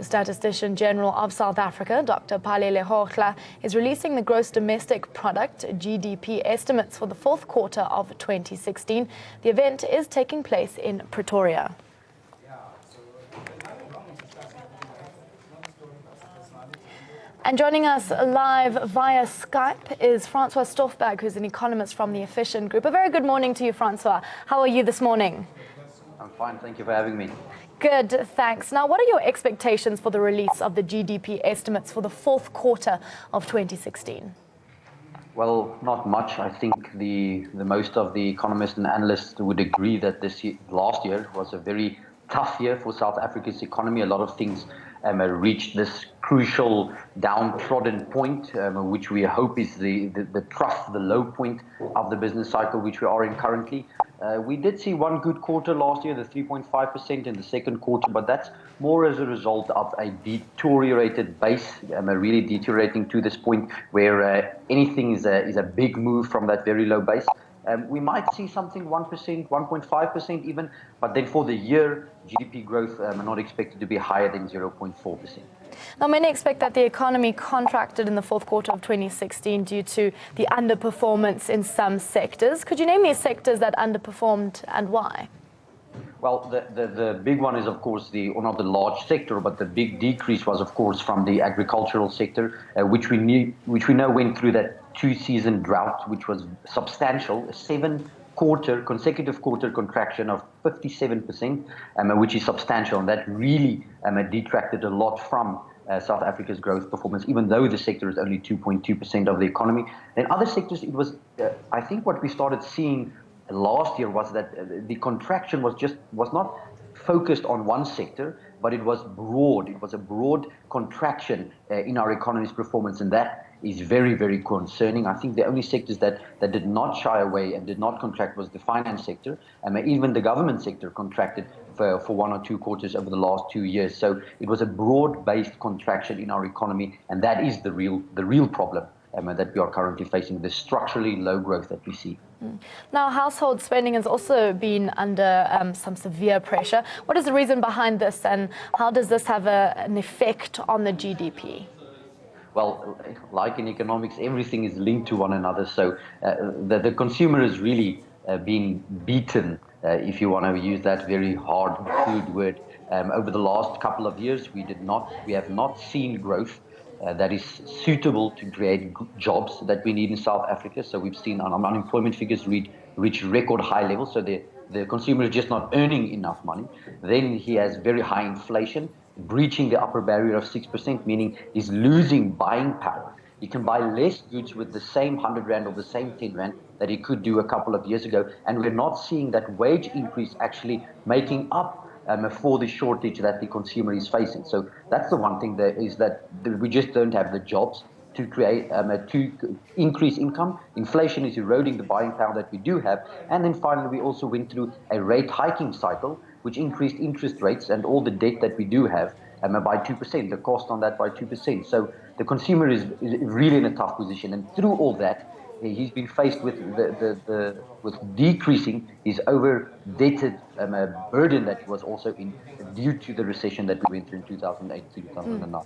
The Statistician General of South Africa, Dr. Palele Hohla, is releasing the gross domestic product (GDP) estimates for the fourth quarter of 2016. The event is taking place in Pretoria. And joining us live via Skype is Francois Stoffberg, who's an economist from the Efficient Group. A very good morning to you, Francois. How are you this morning? I'm fine, thank you for having me. Good, thanks. Now, what are your expectations for the release of the GDP estimates for the fourth quarter of 2016? Well, not much. I think the most of the economists and analysts would agree that last year was a very tough year for South Africa's economy. A lot of things reached this crucial downtrodden point, which we hope is the trough, the low point of the business cycle which we are in currently. We did see one good quarter last year, the 3.5% in the second quarter, but that's more as a result of a deteriorated base, really deteriorating to this point where anything is a big move from that very low base. We might see something 1%, 1.5% even, but then for the year, GDP growth are not expected to be higher than 0.4%. Now, many expect that the economy contracted in the fourth quarter of 2016 due to the underperformance in some sectors. Could you name me sectors that underperformed and why? Well, the big one is, of course, not the large sector, but the big decrease was, of course, from the agricultural sector, which we know went through that two-season drought, which was substantial, a consecutive quarter contraction of 57%, which is substantial, and that really detracted a lot from South Africa's growth performance, even though the sector is only 2.2% of the economy. In other sectors, it was, I think what we started seeing last year was that the contraction was not focused on one sector, but it was broad. It was a broad contraction in our economy's performance, and that is very, very concerning. I think the only sectors that did not shy away and did not contract was the finance sector, and even the government sector contracted for one or two quarters over the last 2 years. So it was a broad-based contraction in our economy, and that is the real problem that we are currently facing, the structurally low growth that we see. Now, household spending has also been under some severe pressure. What is the reason behind this, and how does this have an effect on the GDP? Well, like in economics, everything is linked to one another. So the consumer is really being beaten, if you want to use that very hard food word. Over the last couple of years, we have not seen growth that is suitable to create jobs that we need in South Africa. So we've seen unemployment figures reach record high levels. So the consumer is just not earning enough money. Then he has very high inflation, breaching the upper barrier of 6%, meaning he's losing buying power. He can buy less goods with the same 100 Rand or the same 10 Rand that he could do a couple of years ago. And we're not seeing that wage increase actually making up for the shortage that the consumer is facing. So that's the one thing that we just don't have the jobs to create to increase income. Inflation is eroding the buying power that we do have. And then finally, we also went through a rate hiking cycle, which increased interest rates and all the debt that we do have by 2%, the cost on that by 2%. So the consumer is really in a tough position. And through all that, he's been faced with with decreasing his over-debted burden that was also due to the recession that we went through in 2008 to 2009.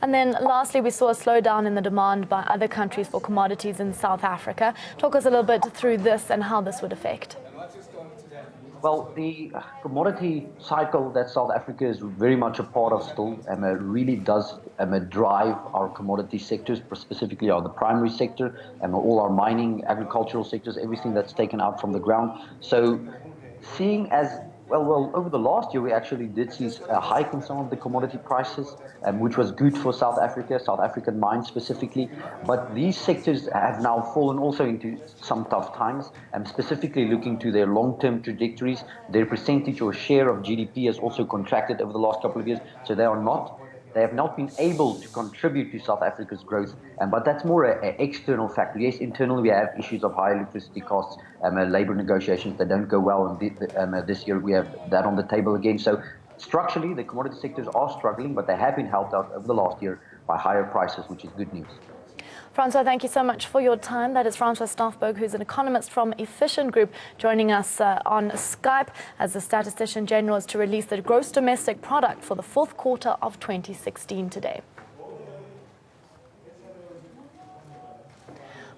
And then lastly, we saw a slowdown in the demand by other countries for commodities in South Africa. Talk us a little bit through this and how this would affect. Well, the commodity cycle that South Africa is very much a part of still really does drive our commodity sectors, specifically the primary sector, all our mining, agricultural sectors, everything that's taken out from the ground. So seeing as well, over the last year, we actually did see a hike in some of the commodity prices, which was good for South Africa, South African mines specifically. But these sectors have now fallen also into some tough times, specifically looking to their long-term trajectories. Their percentage or share of GDP has also contracted over the last couple of years. So they have not been able to contribute to South Africa's growth. But that's more an external factor. Yes, internally we have issues of high electricity costs, labor negotiations that don't go well. And this year we have that on the table again. So structurally, the commodity sectors are struggling, but they have been helped out over the last year by higher prices, which is good news. Francois, thank you so much for your time. That is Francois Staffberg, who's an economist from Efficient Group, joining us on Skype as the Statistician General is to release the gross domestic product for the fourth quarter of 2016 today.